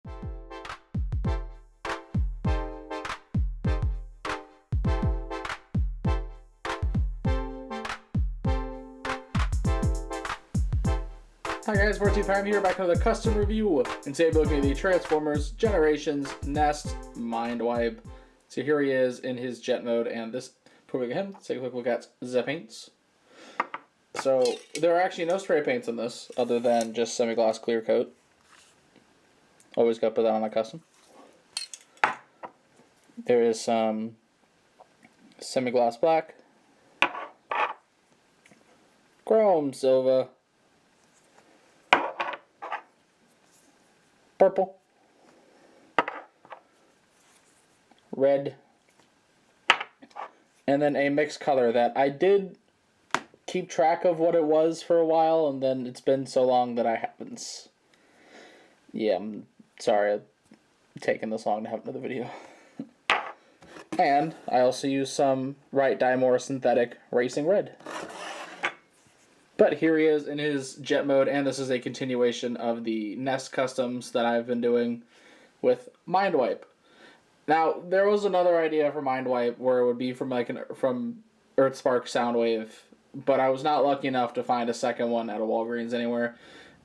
Hi guys, Optimus Prime here, back with a custom review, and today we're looking at the Transformers Generations Nest Mindwipe. So here he is in his jet mode, and this, before we get him, let's take a quick look at the paints. So there are actually no spray paints in this, other than just semi-gloss clear coat. Always got to put that on a custom. There is some semi-gloss black, chrome silver, purple, red, and then a mixed color that I did keep track of what it was for a while, and then it's been so long that I haven't. Yeah, I'm sorry I'm taking this long to have another video. And I also use some Right Dye More Synthetic Racing Red. But here he is in his jet mode, and this is a continuation of the Nest customs that I've been doing with Mindwipe. Now, there was another idea for Mindwipe where it would be from Earthspark Soundwave, but I was not lucky enough to find a second one at a Walgreens anywhere.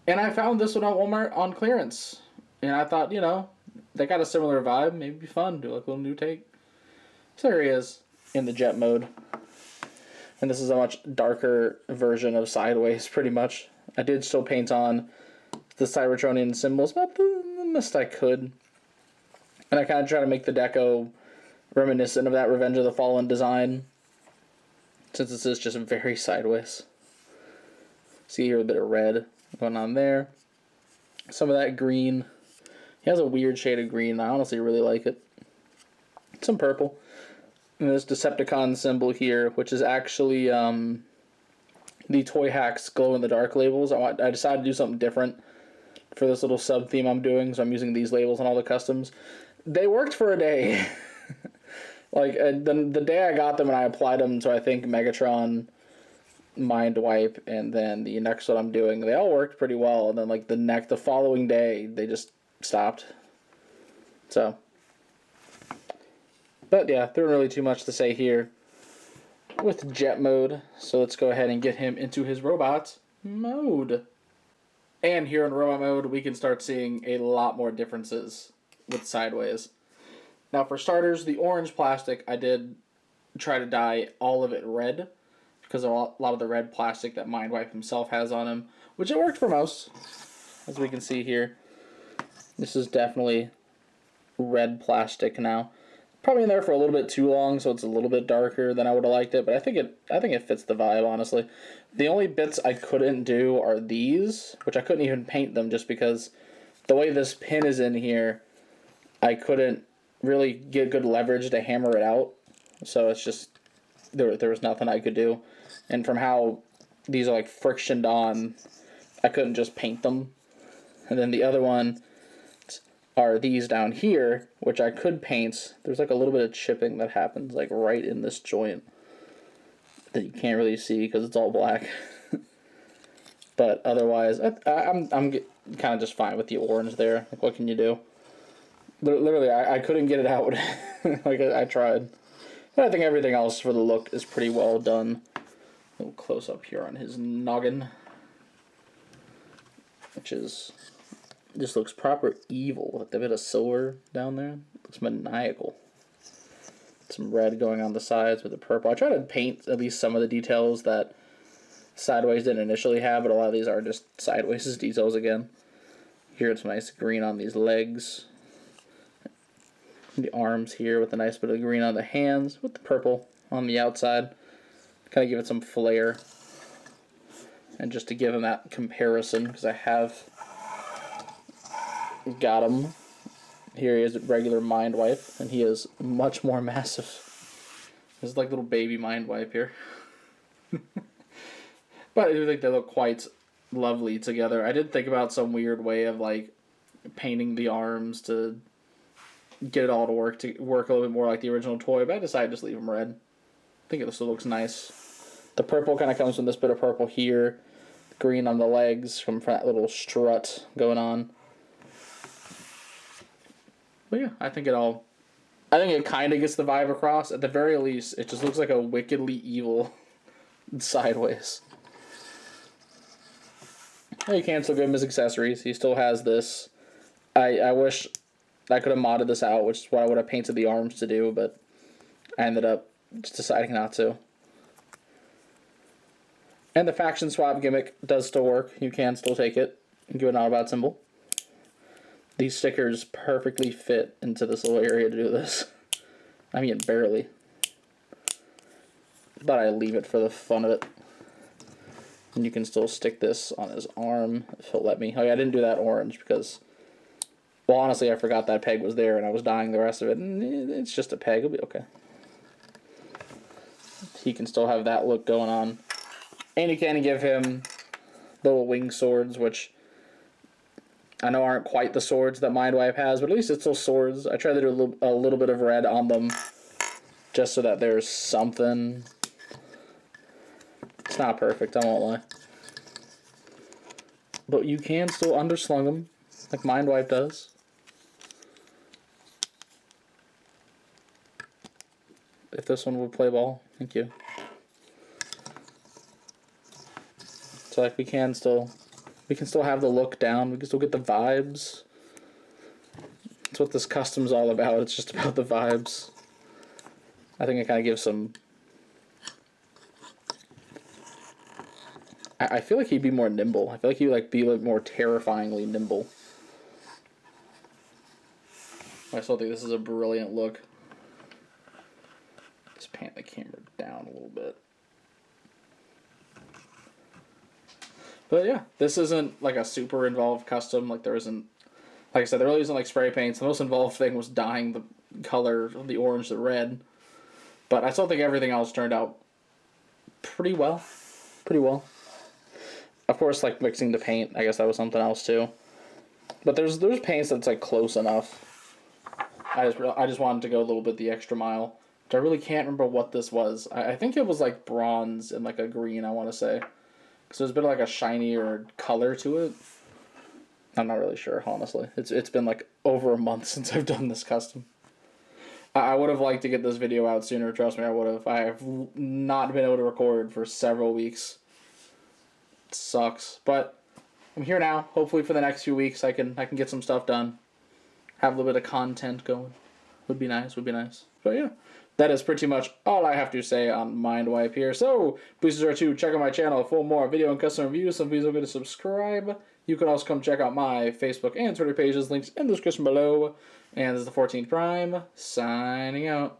And I found this one at Walmart on clearance. And I thought, you know, they got a similar vibe, maybe it'd be fun, do like a little new take. So here he is in the jet mode. And this is a much darker version of Sideways, pretty much. I did still paint on the Cybertronian symbols, but the best I could. And I kind of try to make the deco reminiscent of that Revenge of the Fallen design, since this is just very Sideways. See here a bit of red going on there. Some of that green. He has a weird shade of green. I honestly really like it. Some purple. And this Decepticon symbol here, which is actually the Toy Hacks glow-in-the-dark labels. I decided to do something different for this little sub-theme I'm doing, so I'm using these labels on all the customs. They worked for a day. Like, the day I got them and I applied them to, I think, Megatron, Mindwipe, and then the next one I'm doing, they all worked pretty well. And then, like, the following day, they just stopped. So... But yeah, there isn't really too much to say here with jet mode. So let's go ahead and get him into his robot mode. And here in robot mode, we can start seeing a lot more differences with Sideways. Now for starters, the orange plastic, I did try to dye all of it red, because of a lot of the red plastic that Mindwipe himself has on him, which it worked for most, as we can see here. This is definitely red plastic now. Probably in there for a little bit too long, so it's a little bit darker than I would have liked it, but I think it fits the vibe, honestly. The only bits I couldn't do are these, which I couldn't even paint them just because the way this pin is in here, I couldn't really get good leverage to hammer it out. So it's just, there was nothing I could do. And from how these are like frictioned on, I couldn't just paint them. And then the other one are these down here, which I could paint. There's like a little bit of chipping that happens like right in this joint that you can't really see because it's all black. But otherwise, I'm kind of just fine with the orange there. Like, what can you do? Literally, I couldn't get it out. Like, I tried. But I think everything else for the look is pretty well done. A little close up here on his noggin, which is... Just looks proper evil with a bit of silver down there. Looks maniacal. Some red going on the sides with the purple. I try to paint at least some of the details that Sideways didn't initially have, but a lot of these are just Sideways' details again. Here it's nice green on these legs. The arms here with a nice bit of green on the hands with the purple on the outside. Kind of give it some flair. And just to give him that comparison, because I have... got him. Here he is at regular Mindwipe, and he is much more massive. This is like little baby Mindwipe here. But I do think they look quite lovely together. I did think about some weird way of like painting the arms to get it all to work a little bit more like the original toy, but I decided to just leave them red. I think it still looks nice. The purple kind of comes from this bit of purple here. Green on the legs from that little strut going on. But yeah, I think it kind of gets the vibe across. At the very least, it just looks like a wickedly evil sideways. You can still give him his accessories. He still has this. I wish I could have modded this out, which is what I would have painted the arms to do, but I ended up just deciding not to. And the faction swap gimmick does still work. You can still take it and give it an Autobot symbol. These stickers perfectly fit into this little area to do this. I mean, barely. But I leave it for the fun of it. And you can still stick this on his arm if he'll let me. Oh yeah, I didn't do that orange because, well, honestly, I forgot that peg was there and I was dyeing the rest of it. And it's just a peg. It'll be okay. He can still have that look going on. And you can give him the little wing swords, which I know aren't quite the swords that Mindwipe has, but at least it's still swords. I tried to do a little bit of red on them just so that there's something. It's not perfect, I won't lie. But you can still underslung them, like Mindwipe does. If this one would play ball, thank you. So like we can still have the look down. We can still get the vibes. That's what this custom's all about. It's just about the vibes. I think it kind of gives some. I feel like he'd be more nimble. I feel like he would like be like more terrifyingly nimble. I still think this is a brilliant look. Just pan the camera down a little bit. But yeah, this isn't like a super involved custom. Like there isn't, like I said, there really isn't like spray paints. The most involved thing was dyeing the color of the orange to red. But I still think everything else turned out pretty well. Pretty well. Of course, like mixing the paint, I guess that was something else too. But there's paints that's like close enough. I just wanted to go a little bit the extra mile. But I really can't remember what this was. I think it was like bronze and like a green, I want to say. Because there's been like a shinier color to it. I'm not really sure, honestly. It's been like over a month since I've done this custom. I would have liked to get this video out sooner, trust me, I would have. I have not been able to record for several weeks. It sucks. But I'm here now. Hopefully for the next few weeks I can get some stuff done. Have a little bit of content going. Would be nice, would be nice. But yeah. That is pretty much all I have to say on Mindwipe here. So, please remember to check out my channel for more video and custom reviews. So please don't forget to subscribe. You can also come check out my Facebook and Twitter pages. Links in the description below. And this is the 14th Prime, signing out.